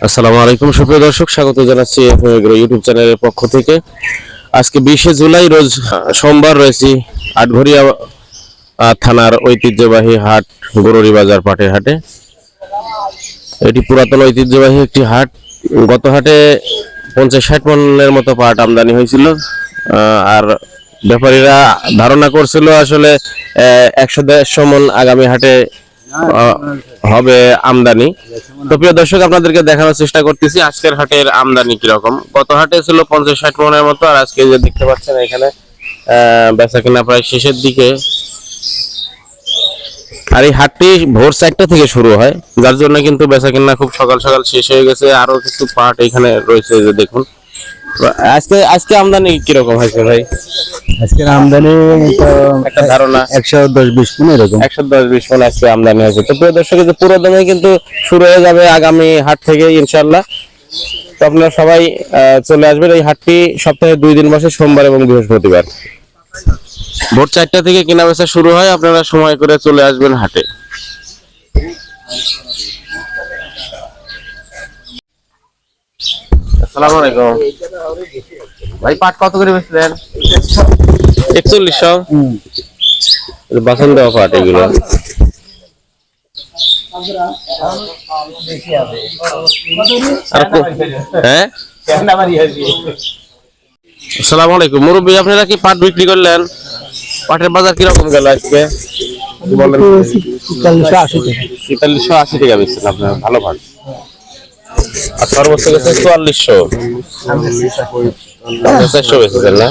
আসসালামু আলাইকুম সুপ্রিয় দর্শক, স্বাগত জানাচ্ছি ইউটিউব চ্যানেলের পক্ষ থেকে। আজকে 20শে জুলাই রোজ সোমবার রয়েছি আটঘরিয়া থানার ঐতিহ্যবাহী হাট গরুরি বাজার পাটের হাটে। এটি পুরাতন ঐতিহ্যবাহী একটি হাট। গত হাটে 50-60 মনের মতো পাট আমদানি হয়েছিল, আর ব্যাপারীরা ধারণা করছিল আসলে 100-150 মন আগামী হাটে হবে আমদানি। তো প্রিয় দর্শক, আপনাদেরকে দেখানোর চেষ্টা করতেছি আজকের হাটের আমদানি কিরকম। গত হাটে ছিল 50-60 মনের মতো, আর আজকে যে দেখতে পাচ্ছেন এখানে বেচা কিনা প্রায় শেষের দিকে। আর এই হাটটি ভোর 4টা থেকে শুরু হয়, যার জন্য কিন্তু বেচা কিনা খুব সকাল সকাল শেষ হয়ে গেছে। আরো কিছু পাট এখানে রয়েছে, যে দেখুন। আজকে আজকে আমদানি কিরকম হয়েছে ভাই? আজকের আমদানি তো একটা ধারণা 110-20 মন এরকম। 110-20 মন আজকে আমদানি হয়েছে। তো প্রিয় দর্শক, যে পুরো দামে কিন্তু শুরু হয়ে যাবে আগামী হাট থেকে ইনশাল্লাহ। তো আপনারা সবাই চলে আসবেন। এই হাটটি সপ্তাহে 2 দিন বসে, সোমবার এবং বৃহস্পতিবার। ভোর 4টা থেকে কেনা বেচা শুরু হয়, আপনারা সময় করে চলে আসবেন হাটে। আসসালামু আলাইকুম ভাই, পাট কত করে বেচলেন? 4100। বাসন দেওয়া পাট এগুলো। হ্যাঁ, আসসালামু আলাইকুম মুরব্বী, আপনারা কি পাট বিক্রি করলেন? পাটের বাজার কিরকম গেল আজকে? 4380 টাকা বেচছেন আপনার, ভালো পাট। আর সর্বোচ্চ গেছে 4400 বেচেছেন না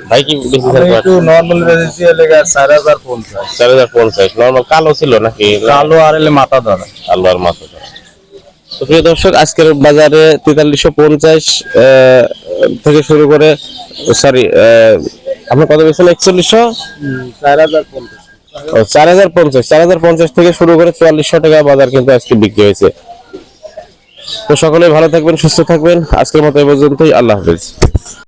ভাই? কি বেচেছেন? একটু নরমাল রেজিস্ট্রি লেগে 4050। 4050 নরমাল। কালো ছিল নাকি? কালো আর এলে মাথা ধরা। কালো আর মাথা ধরা। তো প্রিয় দর্শক, আজকের বাজারে 4350 থেকে শুরু করে, সরি, আপনি কত বেচছেন? 4100। 4050 থেকে শুরু করে 4400 টাকা বাজার কিন্তু আজকে বিক্রি হয়েছে। তো সকলেই ভালো থাকবেন, সুস্থ থাকবেন। আজকের মতো এই পর্যন্তই। আল্লাহ হাফেজ।